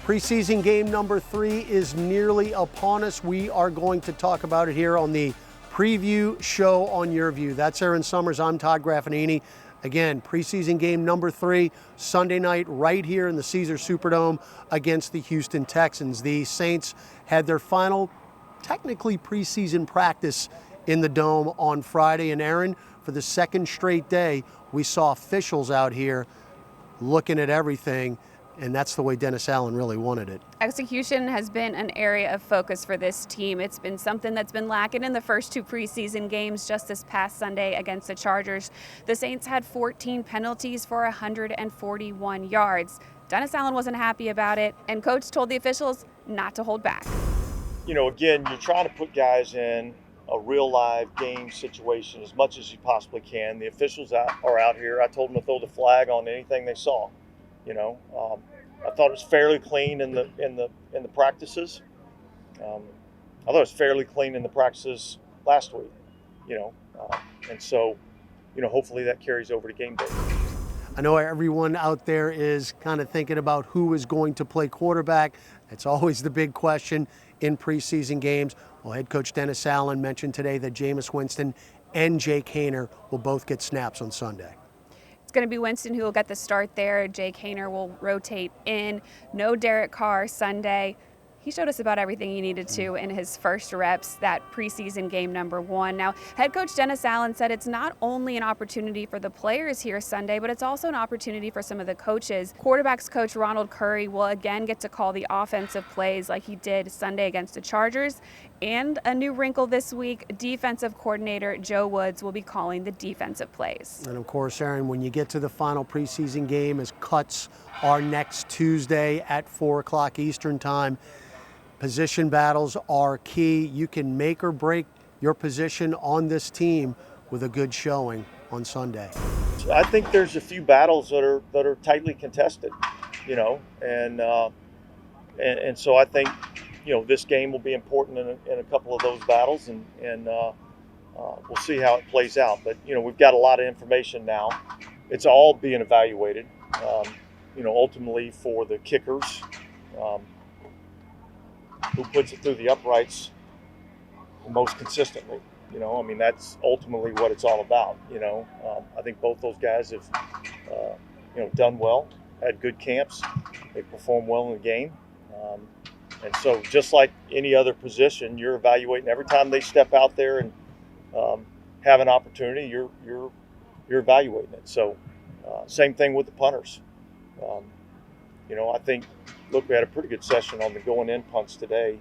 Preseason game number 3 is nearly upon us. We are going to talk about it here on the preview show on Your View. That's Erin Summers. I'm Todd Graffagnini. Again, preseason game number 3, Sunday night right here in the Caesars Superdome against the Houston Texans. The Saints had their final, technically preseason practice in the Dome on Friday. And Erin, for the second straight day, we saw officials out here looking at everything. And that's the way Dennis Allen really wanted it. Execution has been an area of focus for this team. It's been something that's been lacking in the first 2 preseason games. Just this past Sunday against the Chargers, the Saints had 14 penalties for 141 yards. Dennis Allen wasn't happy about it, and Coach told the officials not to hold back. You know, again, you're trying to put guys in a real live game situation as much as you possibly can. The officials are out here. I told them to throw the flag on anything they saw. You know, I thought it was fairly clean in the practices. I thought it was fairly clean in the practices last week. You know, and so, you know, hopefully that carries over to game day. I know everyone out there is kind of thinking about who is going to play quarterback. It's always the big question in preseason games. Well, head coach Dennis Allen mentioned today that Jameis Winston and Jake Haener will both get snaps on Sunday. It's going to be Winston who will get the start there. Jake Haener will rotate in. No Derek Carr Sunday. He showed us about everything he needed to in his first reps, that preseason game number 1. Now, head coach Dennis Allen said it's not only an opportunity for the players here Sunday, but it's also an opportunity for some of the coaches. Quarterbacks coach Ronald Curry will again get to call the offensive plays like he did Sunday against the Chargers. And a new wrinkle this week, defensive coordinator Joe Woods will be calling the defensive plays. And of course, Erin, when you get to the final preseason game, as cuts are next Tuesday at 4 o'clock Eastern time, position battles are key. You can make or break your position on this team with a good showing on Sunday. I think there's a few battles that are tightly contested, you know, and so I think, you know, this game will be important in a couple of those battles, and we'll see how it plays out. But, you know, we've got a lot of information now. It's all being evaluated, you know, ultimately for the kickers, who puts it through the uprights most consistently. You know, I mean, that's ultimately what it's all about. You know, I think both those guys have, you know, done well, had good camps. They performed well in the game. And so just like any other position, you're evaluating every time they step out there and have an opportunity, you're evaluating it. So same thing with the punters. You know, I think, look, we had a pretty good session on the going in punts today.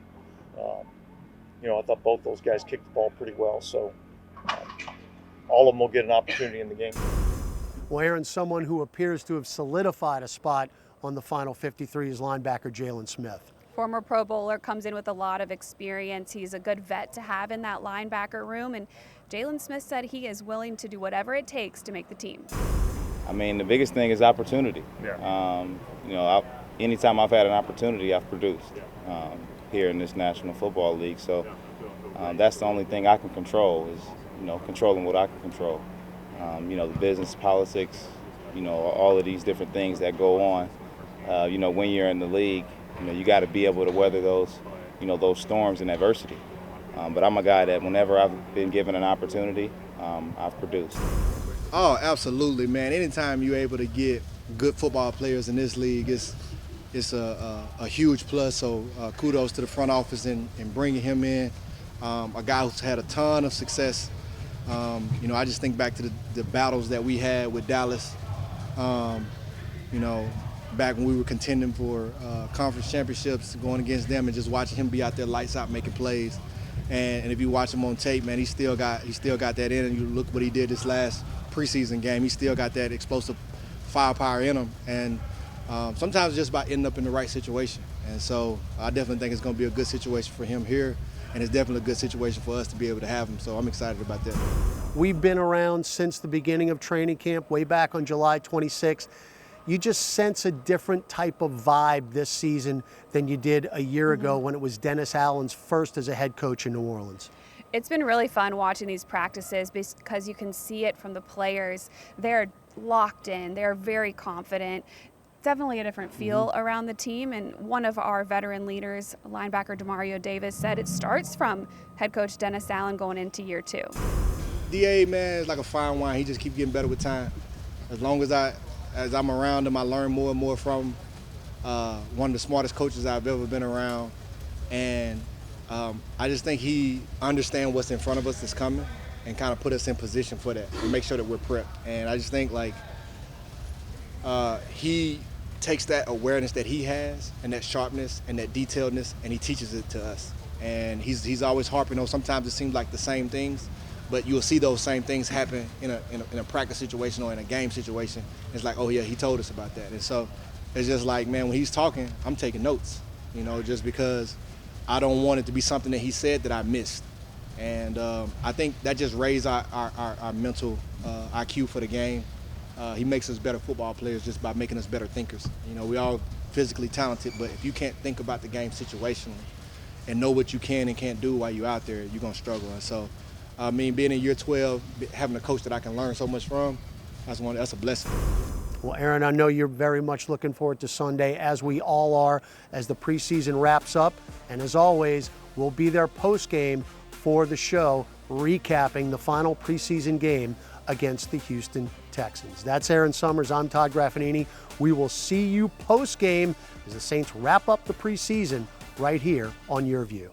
You know, I thought both those guys kicked the ball pretty well. So all of them will get an opportunity in the game. Well, Erin, someone who appears to have solidified a spot on the final 53 is linebacker Jalen Smith. Former Pro Bowler, comes in with a lot of experience. He's a good vet to have in that linebacker room. And Jalen Smith said he is willing to do whatever it takes to make the team. I mean, the biggest thing is opportunity. Yeah. You know, anytime I've had an opportunity, I've produced here in this National Football League. So that's the only thing I can control is, you know, controlling what I can control. You know, the business, politics, you know, all of these different things that go on. You know, when you're in the league, you know, you got to be able to weather those, you know, those storms and adversity. But I'm a guy that whenever I've been given an opportunity, I've produced. Oh, absolutely, man. Anytime you're able to get good football players in this league, it's a huge plus. So kudos to the front office in bringing him in. A guy who's had a ton of success. You know, I just think back to the battles that we had with Dallas. You know, back when we were contending for conference championships, going against them and just watching him be out there lights out making plays. And if you watch him on tape, man, he still got that in. And you look what he did this last preseason game. He still got that explosive firepower in him. And sometimes it's just about ending up in the right situation. And so I definitely think it's going to be a good situation for him here. And it's definitely a good situation for us to be able to have him. So I'm excited about that. We've been around since the beginning of training camp, way back on July 26th. You just sense a different type of vibe this season than you did a year ago when it was Dennis Allen's first as a head coach in New Orleans. It's been really fun watching these practices because you can see it from the players. They're locked in. They're very confident. definitely a different feel around the team. And one of our veteran leaders, linebacker Demario Davis, said it starts from head coach Dennis Allen going into year 2. DA, man, is like a fine wine. He just keeps getting better with time. As long as I'm around him, I learn more and more from him. One of the smartest coaches I've ever been around. And I just think he understands what's in front of us that's coming and kind of put us in position for that and make sure that we're prepped. And I just think, like, he takes that awareness that he has and that sharpness and that detailedness, and he teaches it to us. And he's always harping on, sometimes it seems like the same things, but you'll see those same things happen in a practice situation or in a game situation. It's like, oh yeah, he told us about that. And so it's just like, man, when he's talking, I'm taking notes, you know, just because I don't want it to be something that he said that I missed. And I think that just raised our mental IQ for the game. He makes us better football players just by making us better thinkers. You know, we're all physically talented, but if you can't think about the game situationally and know what you can and can't do while you're out there, you're going to struggle. And so, I mean, being in year 12, having a coach that I can learn so much from, that's a blessing. Well, Erin, I know you're very much looking forward to Sunday, as we all are, as the preseason wraps up. And as always, we'll be there post-game for the show, recapping the final preseason game against the Houston Texans. That's Erin Summers. I'm Todd Graffagnini. We will see you post-game as the Saints wrap up the preseason right here on Your View.